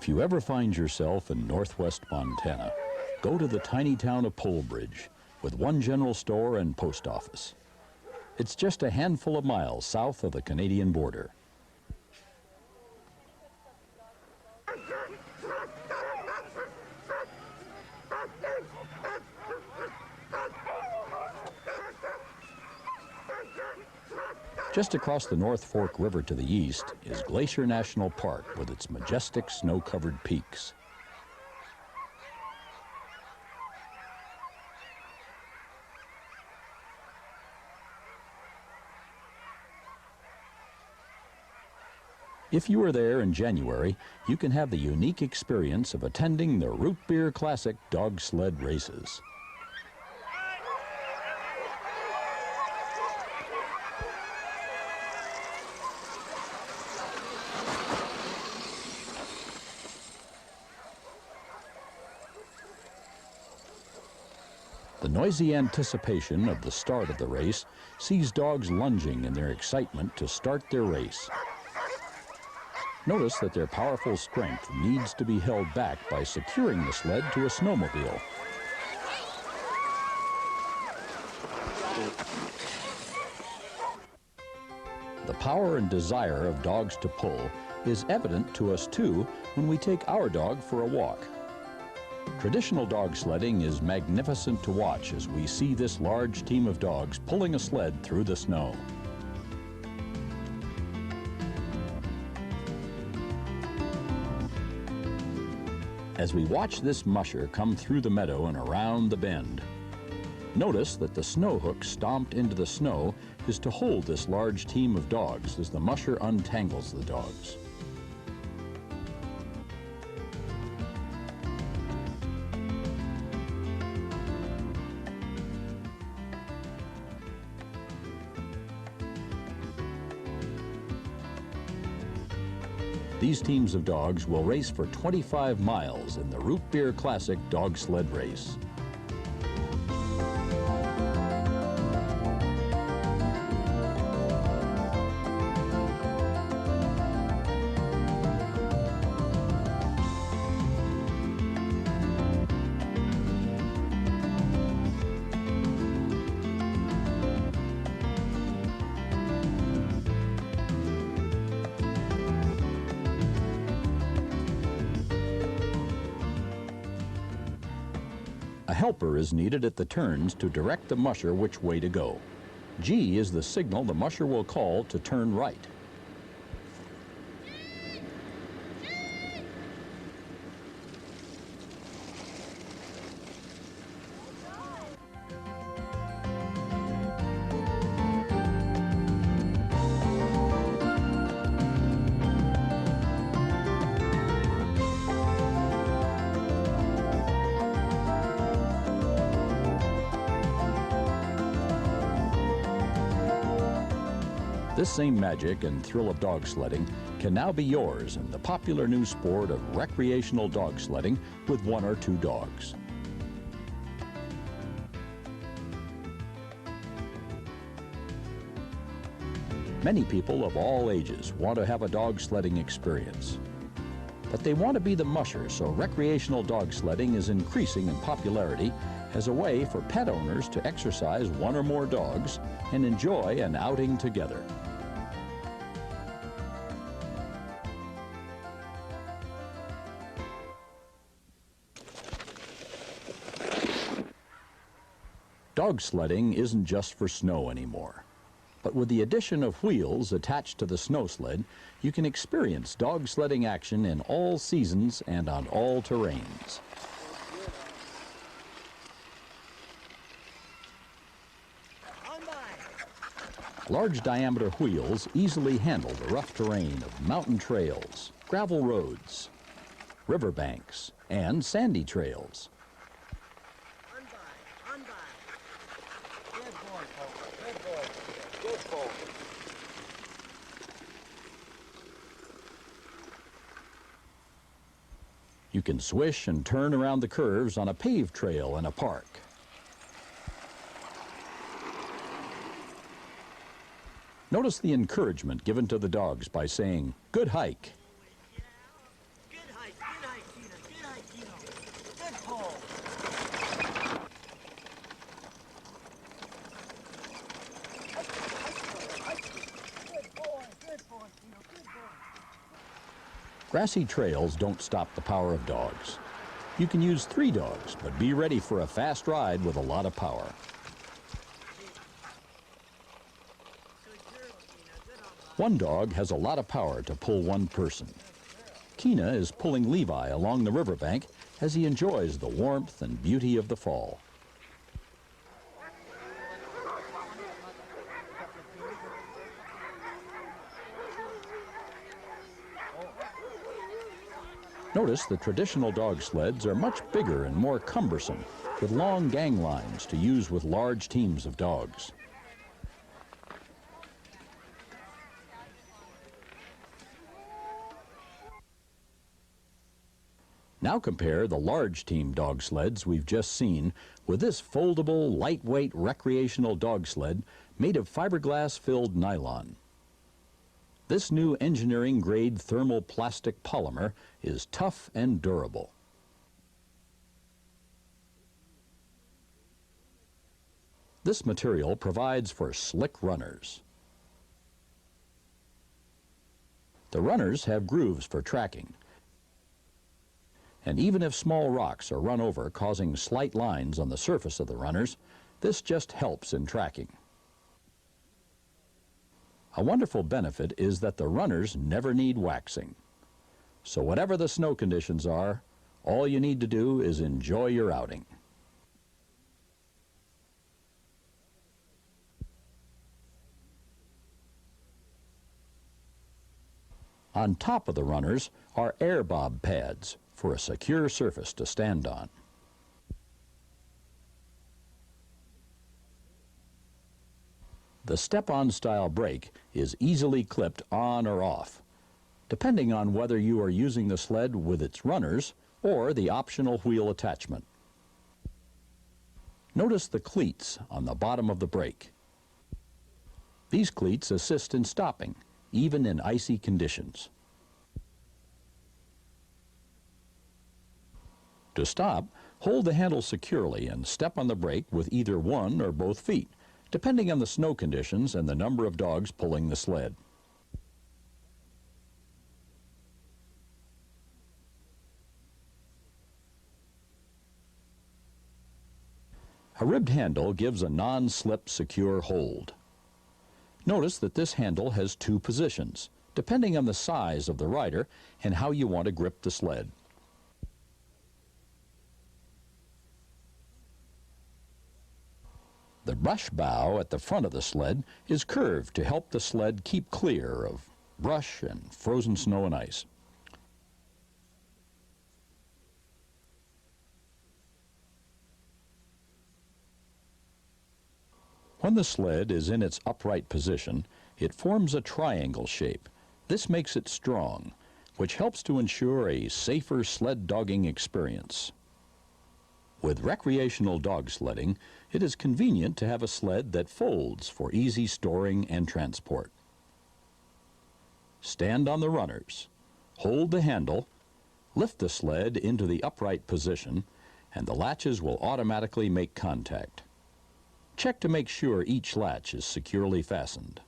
If you ever find yourself in northwest Montana, go to the tiny town of Polebridge with one general store and post office. It's just a handful of miles south of the Canadian border. Just across the North Fork River to the east is Glacier National Park with its majestic snow-covered peaks. If you are there in January, you can have the unique experience of attending the Root Beer Classic Dog Sled races. The noisy anticipation of the start of the race sees dogs lunging in their excitement to start their race. Notice that their powerful strength needs to be held back by securing the sled to a snowmobile. The power and desire of dogs to pull is evident to us too when we take our dog for a walk. Traditional dog sledding is magnificent to watch as we see this large team of dogs pulling a sled through the snow. As we watch this musher come through the meadow and around the bend, notice that the snow hook stomped into the snow is to hold this large team of dogs as the musher untangles the dogs. These teams of dogs will race for 25 miles in the Root Beer Classic Dog Sled Race. A helper is needed at the turns to direct the musher which way to go. G is the signal the musher will call to turn right. This same magic and thrill of dog sledding can now be yours in the popular new sport of recreational dog sledding with one or two dogs. Many people of all ages want to have a dog sledding experience, but they want to be the musher, so recreational dog sledding is increasing in popularity as a way for pet owners to exercise one or more dogs and enjoy an outing together. Dog sledding isn't just for snow anymore, but with the addition of wheels attached to the snow sled, you can experience dog sledding action in all seasons and on all terrains. Large diameter wheels easily handle the rough terrain of mountain trails, gravel roads, riverbanks, and sandy trails. You can swish and turn around the curves on a paved trail in a park. Notice the encouragement given to the dogs by saying, "Good hike." Good hike, good Grassy trails don't stop the power of dogs. You can use 3 dogs, but be ready for a fast ride with a lot of power. One dog has a lot of power to pull one person. Keena is pulling Levi along the riverbank as he enjoys the warmth and beauty of the fall. Notice the traditional dog sleds are much bigger and more cumbersome, with long gang lines to use with large teams of dogs. Now compare the large team dog sleds we've just seen with this foldable, lightweight recreational dog sled made of fiberglass-filled nylon. This new engineering-grade thermoplastic polymer is tough and durable. This material provides for slick runners. The runners have grooves for tracking. And even if small rocks are run over, causing slight lines on the surface of the runners, this just helps in tracking. A wonderful benefit is that the runners never need waxing. So whatever the snow conditions are, all you need to do is enjoy your outing. On top of the runners are air bob pads for a secure surface to stand on. The step-on style brake is easily clipped on or off, depending on whether you are using the sled with its runners or the optional wheel attachment. Notice the cleats on the bottom of the brake. These cleats assist in stopping, even in icy conditions. To stop, hold the handle securely and step on the brake with either one or both feet, depending on the snow conditions and the number of dogs pulling the sled. A ribbed handle gives a non-slip secure hold. Notice that this handle has 2 positions, depending on the size of the rider and how you want to grip the sled. The brush bow at the front of the sled is curved to help the sled keep clear of brush and frozen snow and ice. When the sled is in its upright position, it forms a triangle shape. This makes it strong, which helps to ensure a safer sled dogging experience. With recreational dog sledding, it is convenient to have a sled that folds for easy storing and transport. Stand on the runners, hold the handle, lift the sled into the upright position, and the latches will automatically make contact. Check to make sure each latch is securely fastened.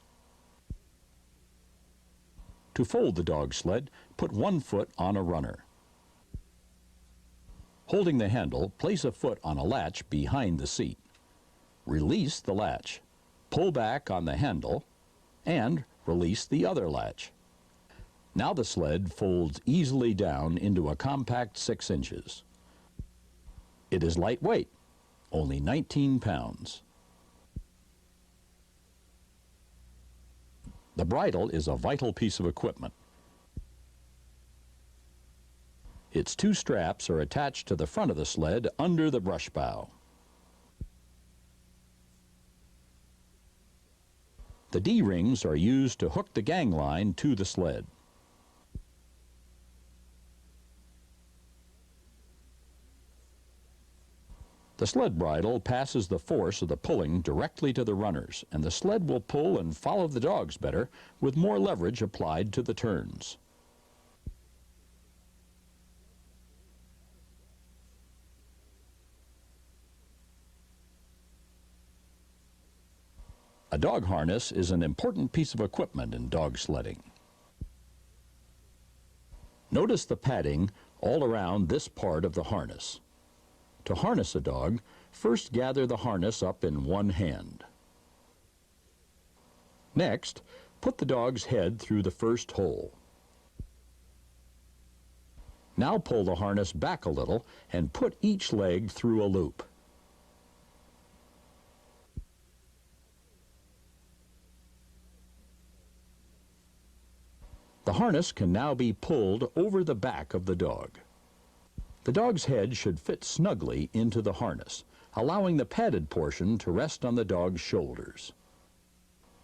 To fold the dog sled, put one foot on a runner. Holding the handle, place a foot on a latch behind the seat. Release the latch, pull back on the handle, and release the other latch. Now the sled folds easily down into a compact 6 inches. It is lightweight, only 19 pounds. The bridle is a vital piece of equipment. Its 2 straps are attached to the front of the sled under the brush bow. The D-rings are used to hook the gang line to the sled. The sled bridle passes the force of the pulling directly to the runners, and the sled will pull and follow the dogs better with more leverage applied to the turns. A dog harness is an important piece of equipment in dog sledding. Notice the padding all around this part of the harness. To harness a dog, first gather the harness up in one hand. Next, put the dog's head through the first hole. Now pull the harness back a little and put each leg through a loop. The harness can now be pulled over the back of the dog. The dog's head should fit snugly into the harness, allowing the padded portion to rest on the dog's shoulders.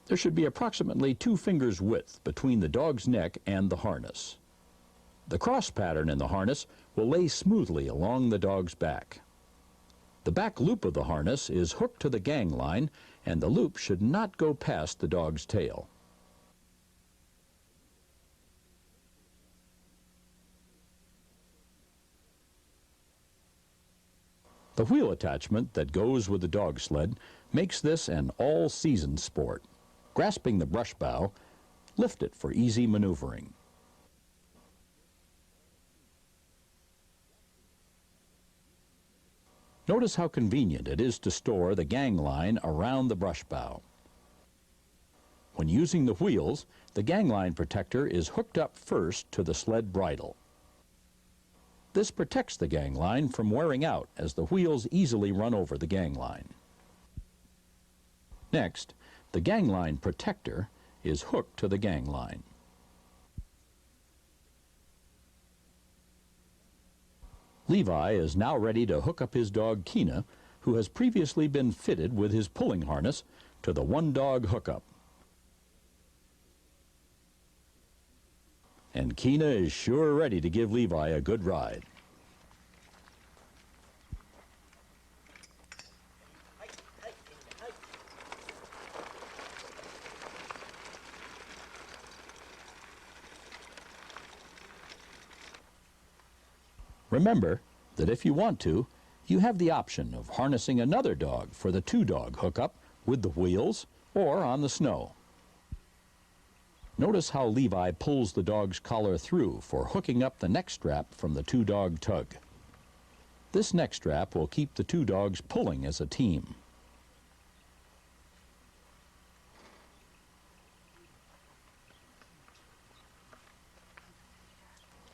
There should be approximately 2 fingers width between the dog's neck and the harness. The cross pattern in the harness will lay smoothly along the dog's back. The back loop of the harness is hooked to the gang line, and the loop should not go past the dog's tail. The wheel attachment that goes with the dog sled makes this an all-season sport. Grasping the brush bough, lift it for easy maneuvering. Notice how convenient it is to store the gang line around the brush bough. When using the wheels, the gang line protector is hooked up first to the sled bridle. This protects the gang line from wearing out as the wheels easily run over the gang line. Next, the gang line protector is hooked to the gang line. Levi is now ready to hook up his dog Keena, who has previously been fitted with his pulling harness, to the one-dog hookup. And Keena is sure ready to give Levi a good ride. Remember that if you want to, you have the option of harnessing another dog for the 2-dog hookup with the wheels or on the snow. Notice how Levi pulls the dog's collar through for hooking up the neck strap from the 2-dog tug. This neck strap will keep the 2 dogs pulling as a team.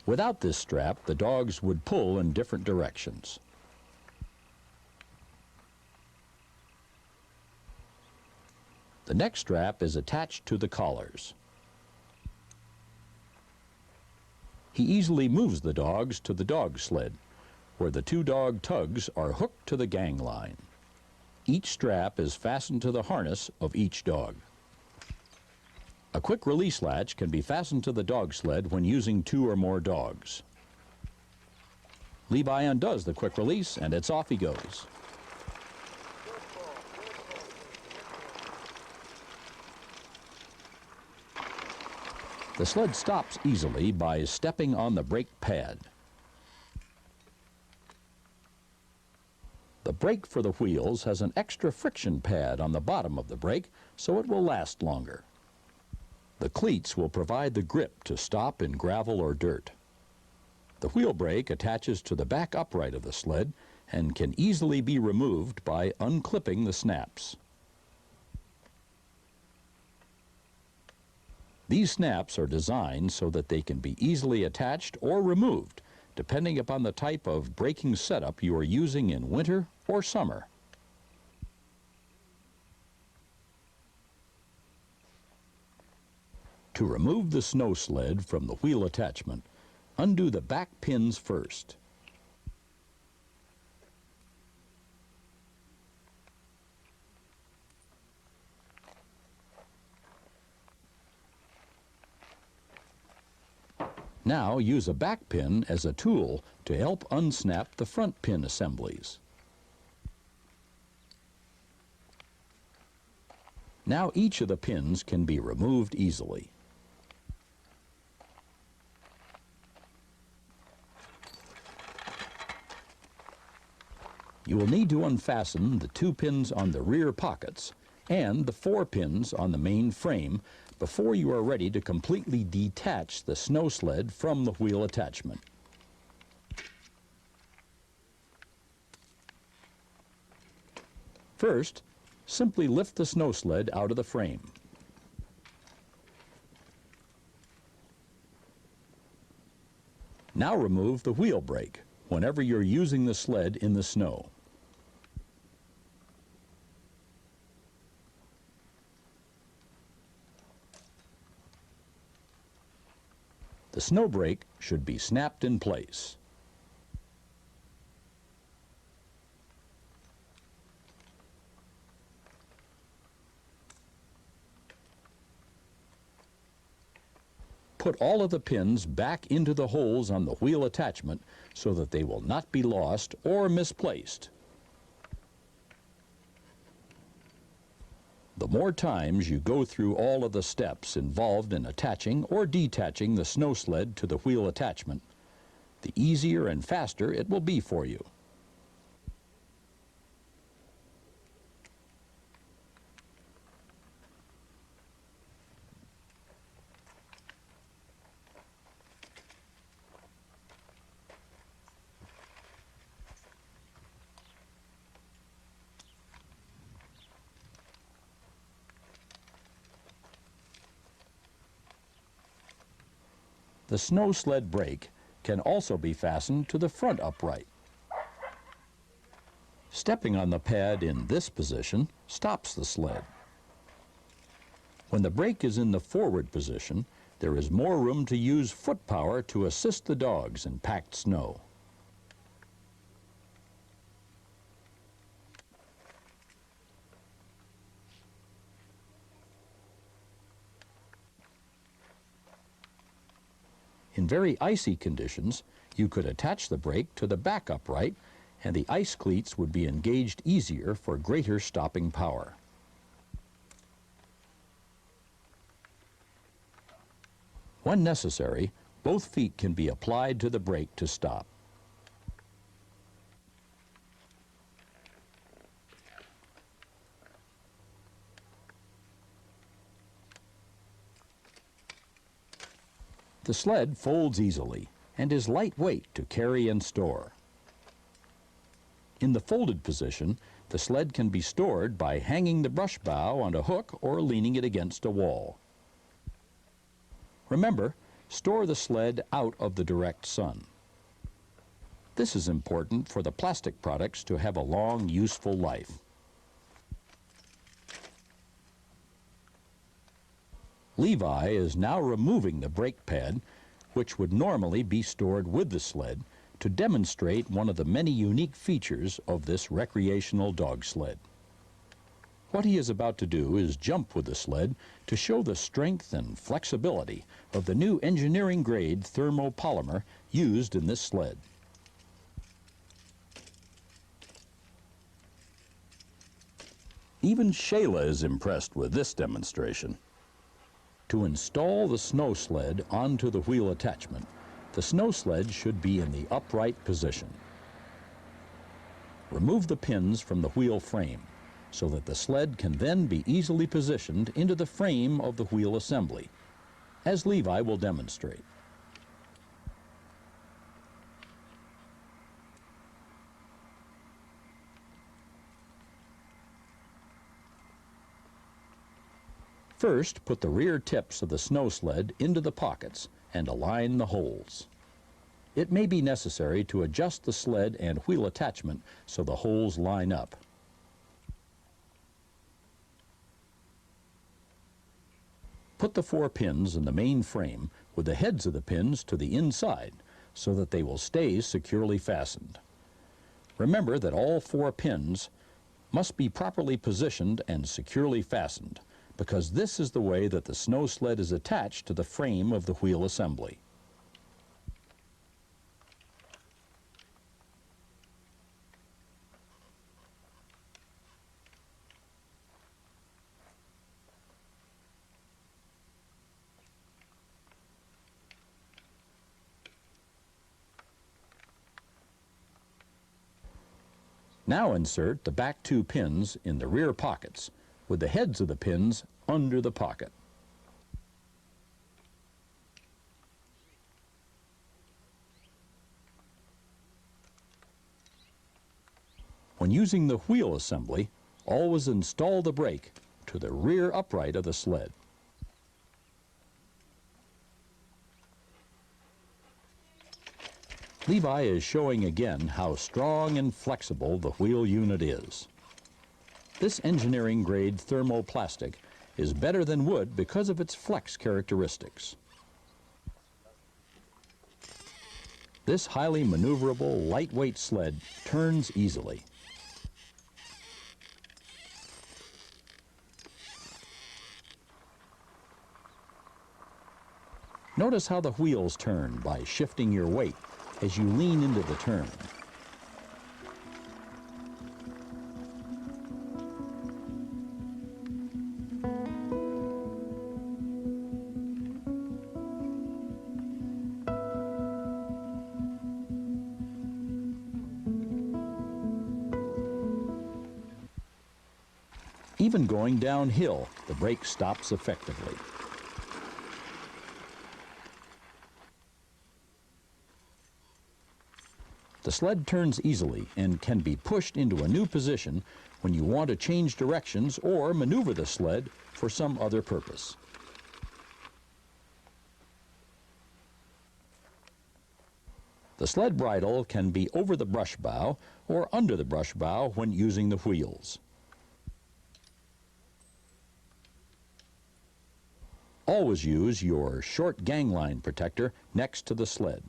Without this strap, the dogs would pull in different directions. The neck strap is attached to the collars. He easily moves the dogs to the dog sled, where the 2-dog tugs are hooked to the gang line. Each strap is fastened to the harness of each dog. A quick release latch can be fastened to the dog sled when using 2 or more dogs. Levi undoes the quick release and it's off he goes. The sled stops easily by stepping on the brake pad. The brake for the wheels has an extra friction pad on the bottom of the brake, so it will last longer. The cleats will provide the grip to stop in gravel or dirt. The wheel brake attaches to the back upright of the sled and can easily be removed by unclipping the snaps. These snaps are designed so that they can be easily attached or removed, depending upon the type of braking setup you are using in winter or summer. To remove the snow sled from the wheel attachment, undo the back pins first. Now use a back pin as a tool to help unsnap the front pin assemblies. Now each of the pins can be removed easily. You will need to unfasten the 2 pins on the rear pockets and the 4 pins on the main frame before you are ready to completely detach the snow sled from the wheel attachment. First, simply lift the snow sled out of the frame. Now remove the wheel brake whenever you're using the sled in the snow. The snow brake should be snapped in place. Put all of the pins back into the holes on the wheel attachment so that they will not be lost or misplaced. The more times you go through all of the steps involved in attaching or detaching the snow sled to the wheel attachment, the easier and faster it will be for you. The snow sled brake can also be fastened to the front upright. Stepping on the pad in this position stops the sled. When the brake is in the forward position, there is more room to use foot power to assist the dogs in packed snow. In very icy conditions, you could attach the brake to the back upright and the ice cleats would be engaged easier for greater stopping power. When necessary, both feet can be applied to the brake to stop. The sled folds easily and is lightweight to carry and store. In the folded position, the sled can be stored by hanging the brush bow on a hook or leaning it against a wall. Remember, store the sled out of the direct sun. This is important for the plastic products to have a long, useful life. Levi is now removing the brake pad, which would normally be stored with the sled, to demonstrate one of the many unique features of this recreational dog sled. What he is about to do is jump with the sled to show the strength and flexibility of the new engineering-grade thermopolymer used in this sled. Even Shayla is impressed with this demonstration. To install the snow sled onto the wheel attachment, the snow sled should be in the upright position. Remove the pins from the wheel frame so that the sled can then be easily positioned into the frame of the wheel assembly, as Levi will demonstrate. First, put the rear tips of the snow sled into the pockets and align the holes. It may be necessary to adjust the sled and wheel attachment so the holes line up. Put the 4 pins in the main frame with the heads of the pins to the inside so that they will stay securely fastened. Remember that all 4 pins must be properly positioned and securely fastened, because this is the way that the snow sled is attached to the frame of the wheel assembly. Now insert the back 2 pins in the rear pockets, with the heads of the pins under the pocket. When using the wheel assembly, always install the brake to the rear upright of the sled. Levi is showing again how strong and flexible the wheel unit is. This engineering-grade thermoplastic is better than wood because of its flex characteristics. This highly maneuverable, lightweight sled turns easily. Notice how the wheels turn by shifting your weight as you lean into the turn. Even going downhill, the brake stops effectively. The sled turns easily and can be pushed into a new position when you want to change directions or maneuver the sled for some other purpose. The sled bridle can be over the brush bow or under the brush bow when using the wheels. Always use your short gangline protector next to the sled.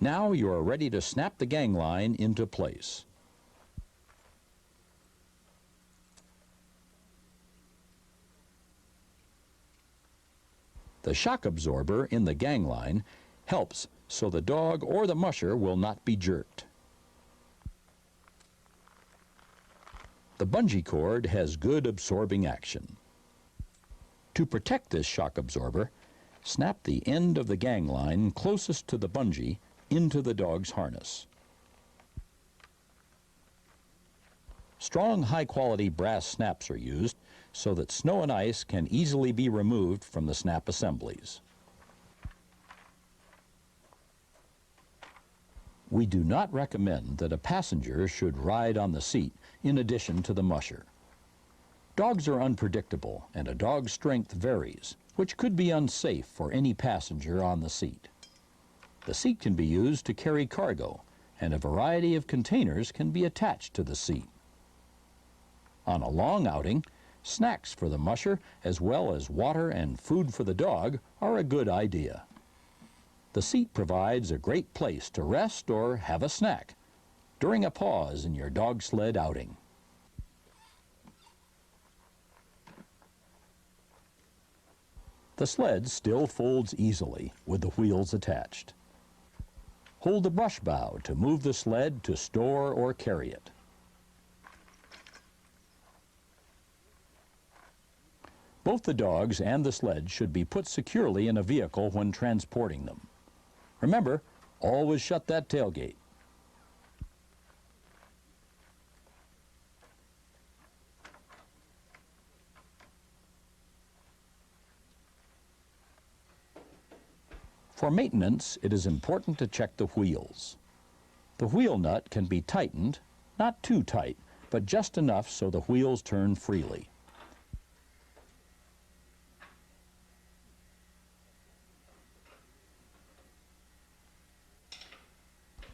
Now you are ready to snap the gangline into place. The shock absorber in the gangline helps so the dog or the musher will not be jerked. The bungee cord has good absorbing action. To protect this shock absorber, snap the end of the gangline closest to the bungee into the dog's harness. Strong, high-quality brass snaps are used so that snow and ice can easily be removed from the snap assemblies. We do not recommend that a passenger should ride on the seat in addition to the musher. Dogs are unpredictable and a dog's strength varies, which could be unsafe for any passenger on the seat. The seat can be used to carry cargo, and a variety of containers can be attached to the seat. On a long outing, snacks for the musher as well as water and food for the dog are a good idea. The seat provides a great place to rest or have a snack during a pause in your dog sled outing. The sled still folds easily with the wheels attached. Hold the brush bow to move the sled to store or carry it. Both the dogs and the sled should be put securely in a vehicle when transporting them. Remember, always shut that tailgate. For maintenance, it is important to check the wheels. The wheel nut can be tightened, not too tight, but just enough so the wheels turn freely.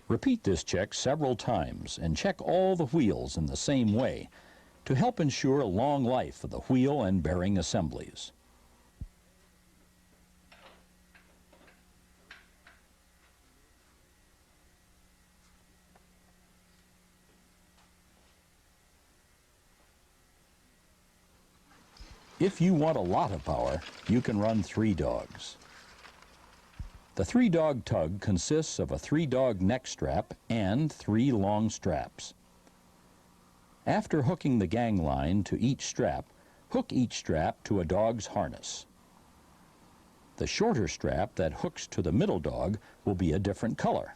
Repeat this check several times and check all the wheels in the same way to help ensure long life of the wheel and bearing assemblies. If you want a lot of power, you can run 3 dogs. The 3-dog tug consists of a 3-dog neck strap and 3 long straps. After hooking the gangline to each strap, hook each strap to a dog's harness. The shorter strap that hooks to the middle dog will be a different color.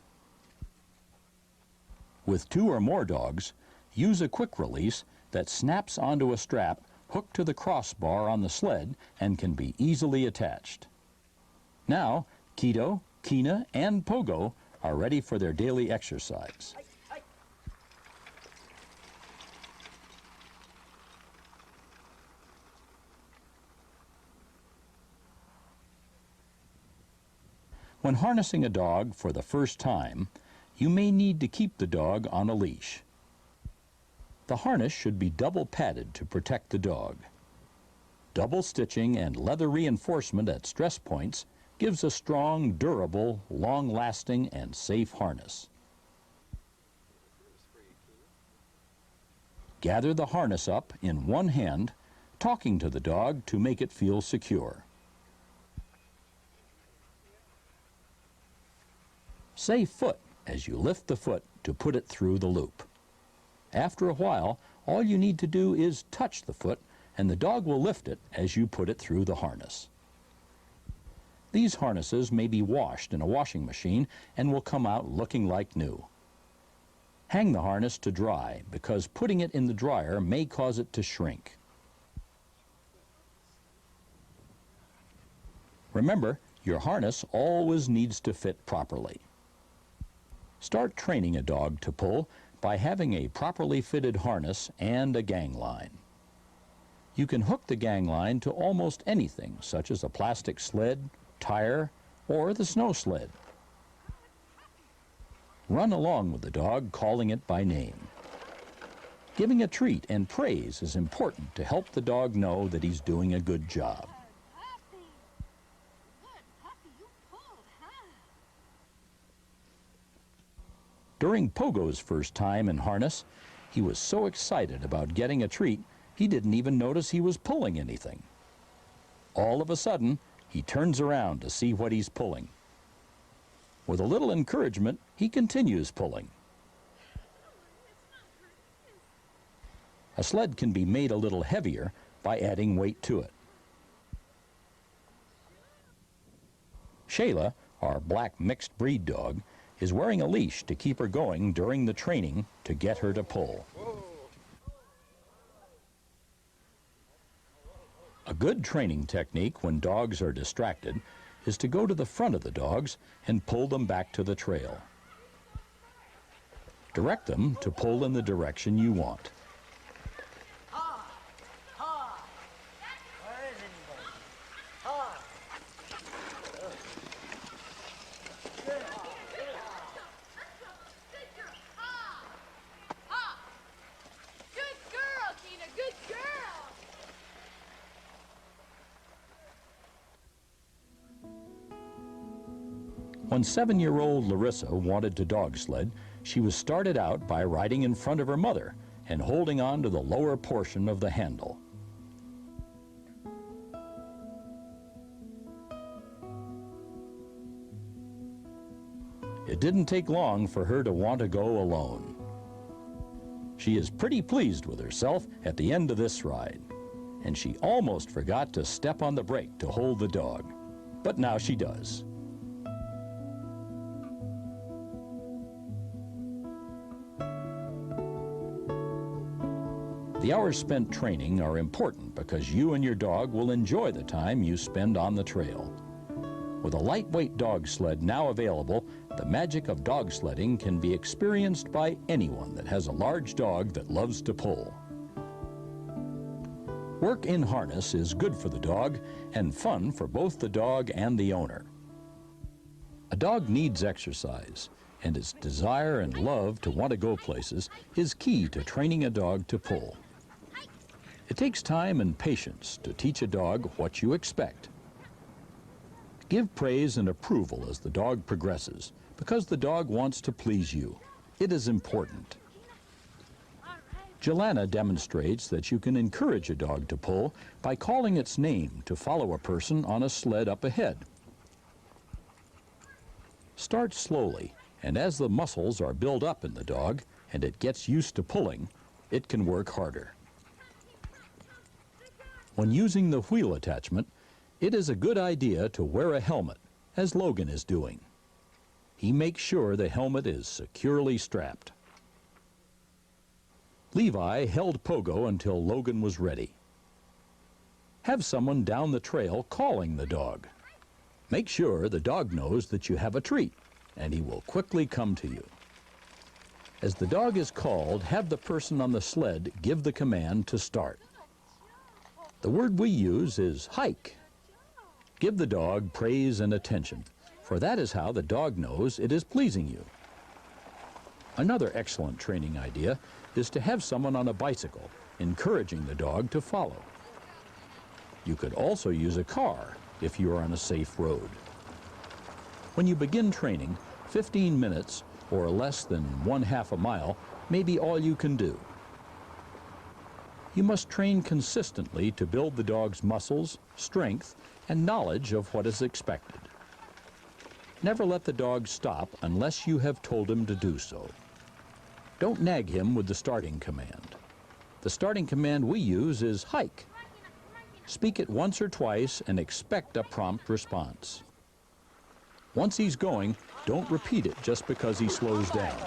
With 2 or more dogs, use a quick release that snaps onto a strap hooked to the crossbar on the sled and can be easily attached. Now, Keto, Keena, and Pogo are ready for their daily exercise. When harnessing a dog for the first time, you may need to keep the dog on a leash. The harness should be double padded to protect the dog. Double stitching and leather reinforcement at stress points gives a strong, durable, long-lasting, and safe harness. Gather the harness up in one hand, talking to the dog to make it feel secure. Say foot as you lift the foot to put it through the loop. After a while, all you need to do is touch the foot, and the dog will lift it as you put it through the harness. These harnesses may be washed in a washing machine and will come out looking like new. Hang the harness to dry, because putting it in the dryer may cause it to shrink. Remember, your harness always needs to fit properly. Start training a dog to pull by having a properly fitted harness and a gang line. You can hook the gang line to almost anything, such as a plastic sled, tire, or the snow sled. Run along with the dog, calling it by name. Giving a treat and praise is important to help the dog know that he's doing a good job. During Pogo's first time in harness, he was so excited about getting a treat, he didn't even notice he was pulling anything. All of a sudden, he turns around to see what he's pulling. With a little encouragement, he continues pulling. A sled can be made a little heavier by adding weight to it. Shayla, our black mixed breed dog, is wearing a leash to keep her going during the training to get her to pull. A good training technique when dogs are distracted is to go to the front of the dogs and pull them back to the trail. Direct them to pull in the direction you want. When 7-year-old Larissa wanted to dog sled, she was started out by riding in front of her mother and holding on to the lower portion of the handle. It didn't take long for her to want to go alone. She is pretty pleased with herself at the end of this ride, and she almost forgot to step on the brake to hold the dog, but now she does. The hours spent training are important because you and your dog will enjoy the time you spend on the trail. With a lightweight dog sled now available, the magic of dog sledding can be experienced by anyone that has a large dog that loves to pull. Work in harness is good for the dog and fun for both the dog and the owner. A dog needs exercise, and its desire and love to want to go places is key to training a dog to pull. It takes time and patience to teach a dog what you expect. Give praise and approval as the dog progresses, because the dog wants to please you. It is important. Jelana demonstrates that you can encourage a dog to pull by calling its name to follow a person on a sled up ahead. Start slowly, and as the muscles are built up in the dog and it gets used to pulling, it can work harder. When using the wheel attachment, it is a good idea to wear a helmet, as Logan is doing. He makes sure the helmet is securely strapped. Levi held Pogo until Logan was ready. Have someone down the trail calling the dog. Make sure the dog knows that you have a treat, and he will quickly come to you. As the dog is called, have the person on the sled give the command to start. The word we use is hike. Give the dog praise and attention, for that is how the dog knows it is pleasing you. Another excellent training idea is to have someone on a bicycle, encouraging the dog to follow. You could also use a car if you are on a safe road. When you begin training, 15 minutes or less than 1/2 a mile may be all you can do. You must train consistently to build the dog's muscles, strength, and knowledge of what is expected. Never let the dog stop unless you have told him to do so. Don't nag him with the starting command. The starting command we use is hike. Speak it once or twice and expect a prompt response. Once he's going, don't repeat it just because he slows down.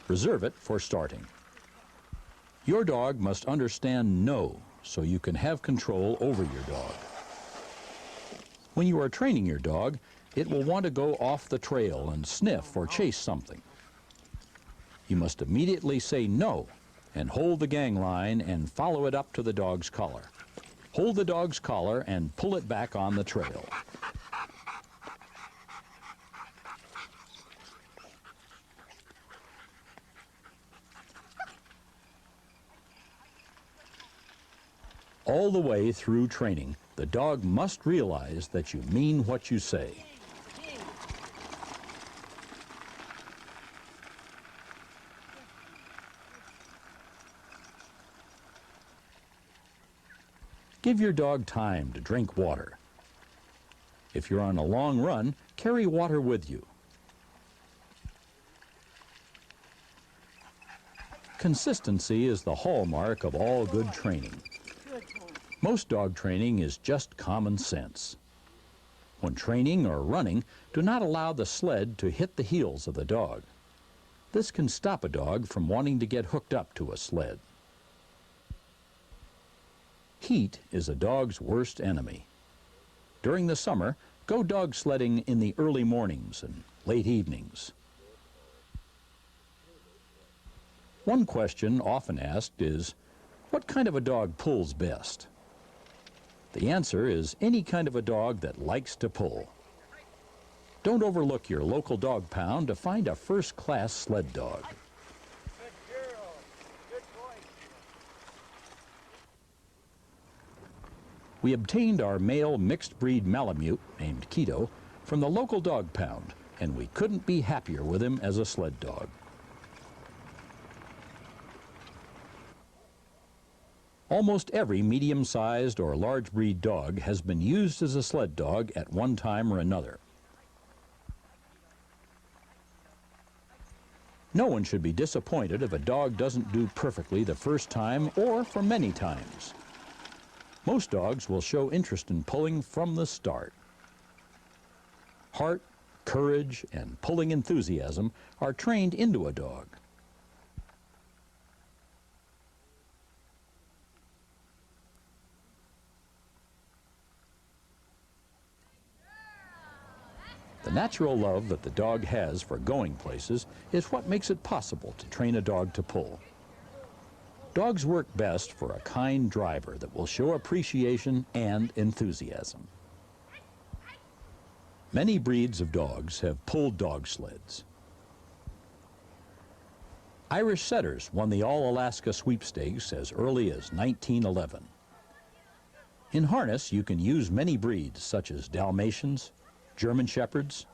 Reserve it for starting. Your dog must understand no, so you can have control over your dog. When you are training your dog, it will want to go off the trail and sniff or chase something. You must immediately say no and hold the gang line and follow it up to the dog's collar. Hold the dog's collar and pull it back on the trail. All the way through training, the dog must realize that you mean what you say. Give your dog time to drink water. If you're on a long run, carry water with you. Consistency is the hallmark of all good training. Most dog training is just common sense. When training or running, do not allow the sled to hit the heels of the dog. This can stop a dog from wanting to get hooked up to a sled. Heat is a dog's worst enemy. During the summer, go dog sledding in the early mornings and late evenings. One question often asked is, what kind of a dog pulls best? The answer is any kind of a dog that likes to pull. Don't overlook your local dog pound to find a first-class sled dog. Good girl. Good boy. We obtained our male mixed-breed Malamute, named Keto, from the local dog pound, and we couldn't be happier with him as a sled dog. Almost every medium-sized or large breed dog has been used as a sled dog at one time or another. No one should be disappointed if a dog doesn't do perfectly the first time or for many times. Most dogs will show interest in pulling from the start. Heart, courage, and pulling enthusiasm are trained into a dog. The natural love that the dog has for going places is what makes it possible to train a dog to pull. Dogs work best for a kind driver that will show appreciation and enthusiasm. Many breeds of dogs have pulled dog sleds. Irish setters won the All-Alaska Sweepstakes as early as 1911. In harness, you can use many breeds such as Dalmatians, German Shepherds,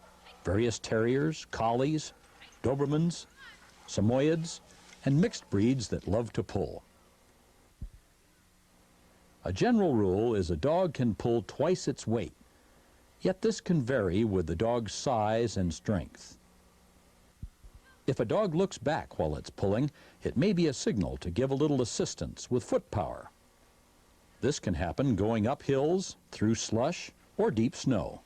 various Terriers, Collies, Dobermans, Samoyeds, and mixed breeds that love to pull. A general rule is a dog can pull twice its weight, yet this can vary with the dog's size and strength. If a dog looks back while it's pulling, it may be a signal to give a little assistance with foot power. This can happen going up hills, through slush, or deep snow.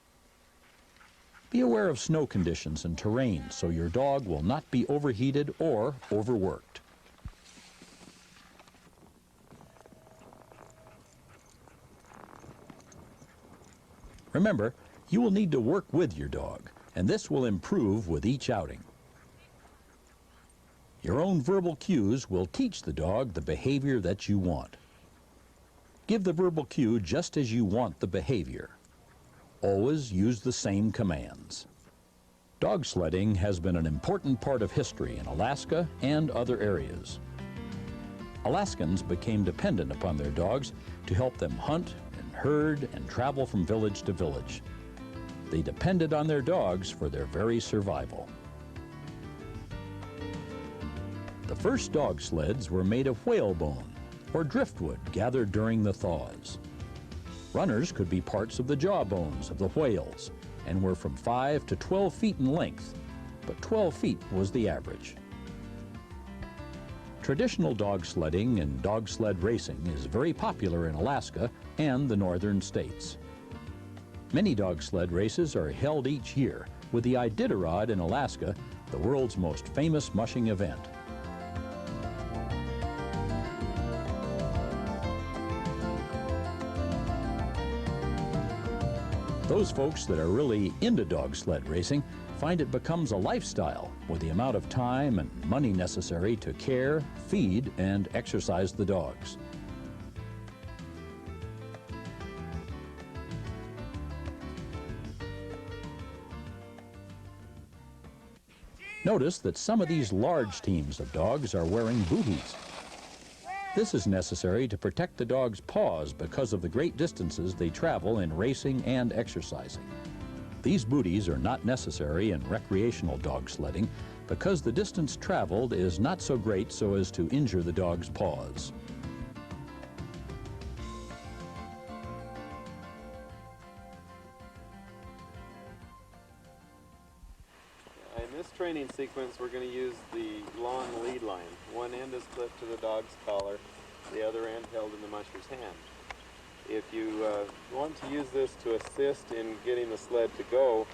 Be aware of snow conditions and terrain so your dog will not be overheated or overworked. Remember, you will need to work with your dog, and this will improve with each outing. Your own verbal cues will teach the dog the behavior that you want. Give the verbal cue just as you want the behavior. Always use the same commands. Dog sledding has been an important part of history in Alaska and other areas. Alaskans became dependent upon their dogs to help them hunt and herd and travel from village to village. They depended on their dogs for their very survival. The first dog sleds were made of whalebone or driftwood gathered during the thaws. Runners could be parts of the jawbones of the whales and were from 5 to 12 feet in length, but 12 feet was the average. Traditional dog sledding and dog sled racing is very popular in Alaska and the northern states. Many dog sled races are held each year, with the Iditarod in Alaska the world's most famous mushing event. Those folks that are really into dog sled racing find it becomes a lifestyle with the amount of time and money necessary to care, feed, and exercise the dogs. Notice that some of these large teams of dogs are wearing booties. This is necessary to protect the dog's paws because of the great distances they travel in racing and exercising. These booties are not necessary in recreational dog sledding because the distance traveled is not so great so as to injure the dog's paws. In this training sequence, we're going to use the long lead line. One end is clipped to the dog's collar, the other end held in the musher's hand. If you want to use this to assist in getting the sled to go,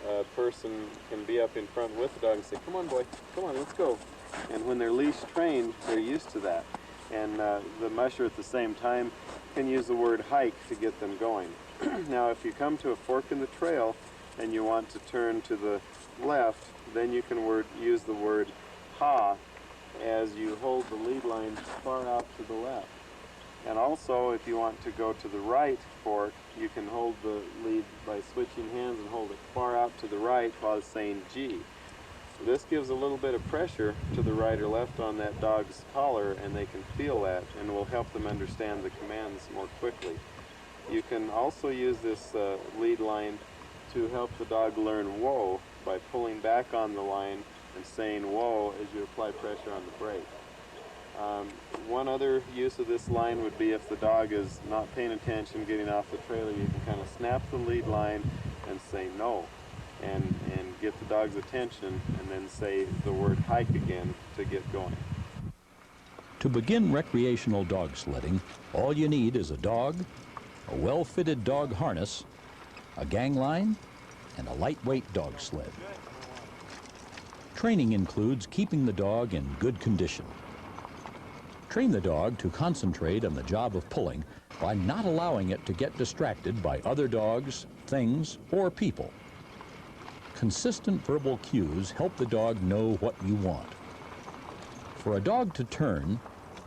a person can be up in front with the dog and say, "Come on, boy, come on, let's go." And when they're leash trained, they're used to that. And the musher at the same time can use the word hike to get them going. Now, if you come to a fork in the trail and you want to turn to the left, then you can use the word ha as you hold the lead line far out to the left. And also, if you want to go to the right fork, you can hold the lead by switching hands and hold it far out to the right while saying G. So this gives a little bit of pressure to the right or left on that dog's collar, and they can feel that and will help them understand the commands more quickly. You can also use this lead line to help the dog learn whoa by pulling back on the line and saying whoa as you apply pressure on the brake. One other use of this line would be if the dog is not paying attention, getting off the trailer, you can kind of snap the lead line and say no, and get the dog's attention, and then say the word hike again to get going. To begin recreational dog sledding, all you need is a dog, a well-fitted dog harness, a gang line, and a lightweight dog sled. Training includes keeping the dog in good condition. Train the dog to concentrate on the job of pulling by not allowing it to get distracted by other dogs, things, or people. Consistent verbal cues help the dog know what you want. For a dog to turn,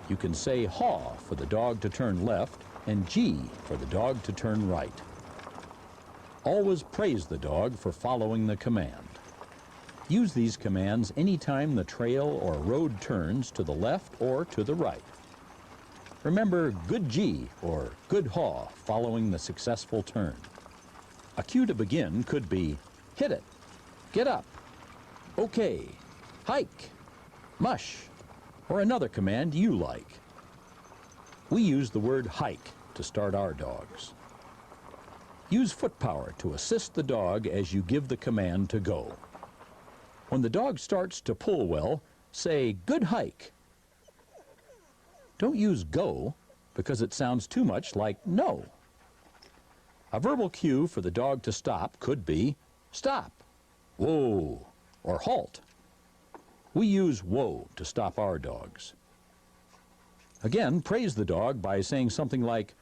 you can say haw for the dog to turn left and G for the dog to turn right. Always praise the dog for following the command. Use these commands anytime the trail or road turns to the left or to the right. Remember good G or good haw following the successful turn. A cue to begin could be hit it, get up, okay, hike, mush, or another command you like. We use the word hike to start our dogs. Use foot power to assist the dog as you give the command to go. When the dog starts to pull well, say, good hike. Don't use go because it sounds too much like no. A verbal cue for the dog to stop could be stop, whoa, or halt. We use whoa to stop our dogs. Again, praise the dog by saying something like,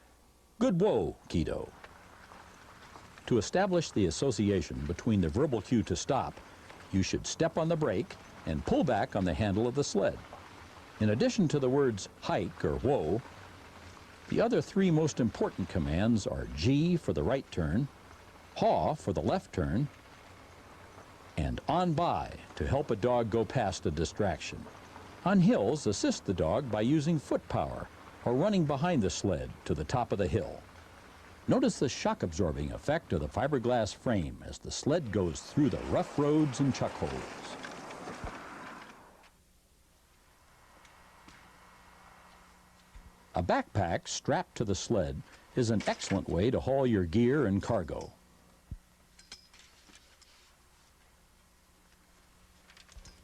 good whoa, kiddo. To establish the association between the verbal cue to stop, you should step on the brake and pull back on the handle of the sled. In addition to the words hike or whoa, the other three most important commands are G for the right turn, haw for the left turn, and on by to help a dog go past a distraction. On hills, assist the dog by using foot power or running behind the sled to the top of the hill. Notice the shock-absorbing effect of the fiberglass frame as the sled goes through the rough roads and chuck holes. A backpack strapped to the sled is an excellent way to haul your gear and cargo.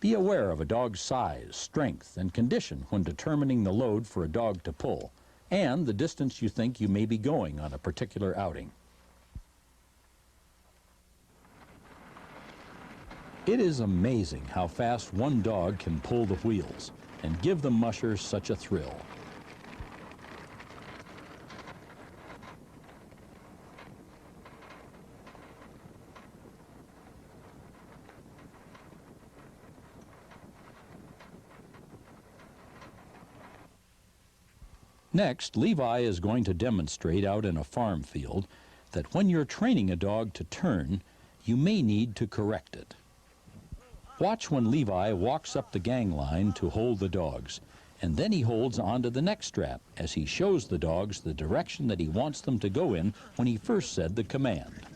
Be aware of a dog's size, strength, and condition when determining the load for a dog to pull, and the distance you think you may be going on a particular outing. It is amazing how fast one dog can pull the wheels and give the mushers such a thrill. Next, Levi is going to demonstrate out in a farm field that when you're training a dog to turn, you may need to correct it. Watch when Levi walks up the gang line to hold the dogs, and then he holds onto the neck strap as he shows the dogs the direction that he wants them to go in when he first said the command.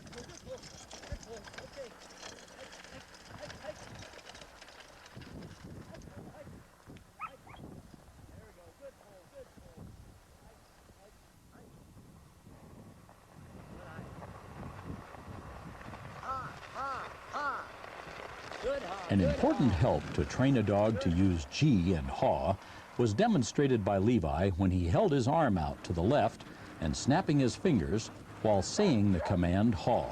An important help to train a dog to use G and haw was demonstrated by Levi when he held his arm out to the left and snapping his fingers while saying the command haw.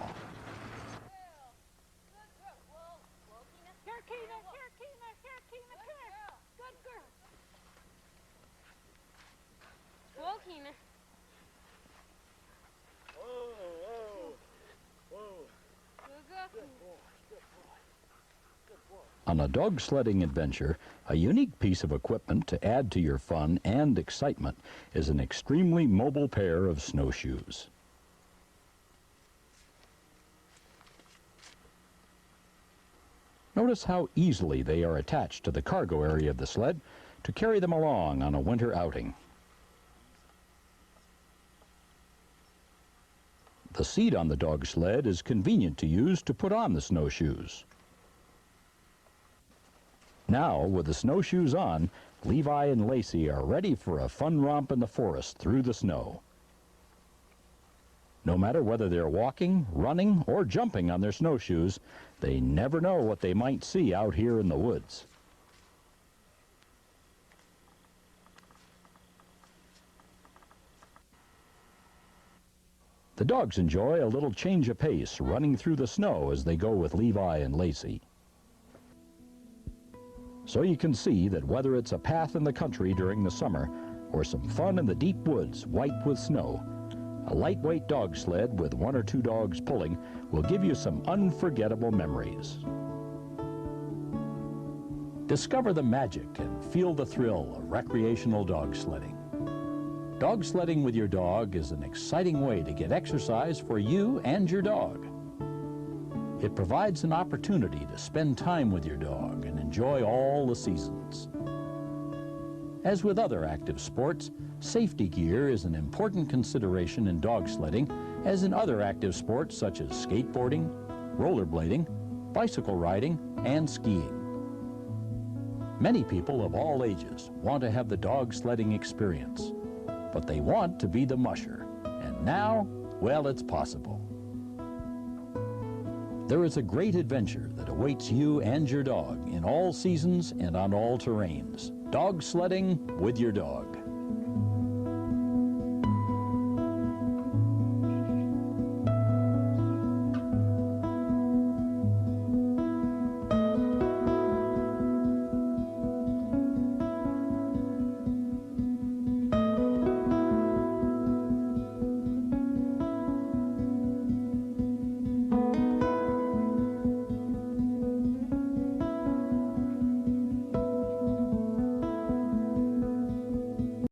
On a dog sledding adventure, a unique piece of equipment to add to your fun and excitement is an extremely mobile pair of snowshoes. Notice how easily they are attached to the cargo area of the sled to carry them along on a winter outing. The seat on the dog sled is convenient to use to put on the snowshoes. Now, with the snowshoes on, Levi and Lacey are ready for a fun romp in the forest through the snow. No matter whether they're walking, running, or jumping on their snowshoes, they never know what they might see out here in the woods. The dogs enjoy a little change of pace running through the snow as they go with Levi and Lacey. So you can see that whether it's a path in the country during the summer or some fun in the deep woods white with snow, a lightweight dog sled with 1 or 2 dogs pulling will give you some unforgettable memories. Discover the magic and feel the thrill of recreational dog sledding. Dog sledding with your dog is an exciting way to get exercise for you and your dog. It provides an opportunity to spend time with your dog and enjoy all the seasons. As with other active sports, safety gear is an important consideration in dog sledding, as in other active sports such as skateboarding, rollerblading, bicycle riding, and skiing. Many people of all ages want to have the dog sledding experience, but they want to be the musher, and now, well, it's possible. There is a great adventure that awaits you and your dog in all seasons and on all terrains. Dog sledding with your dog.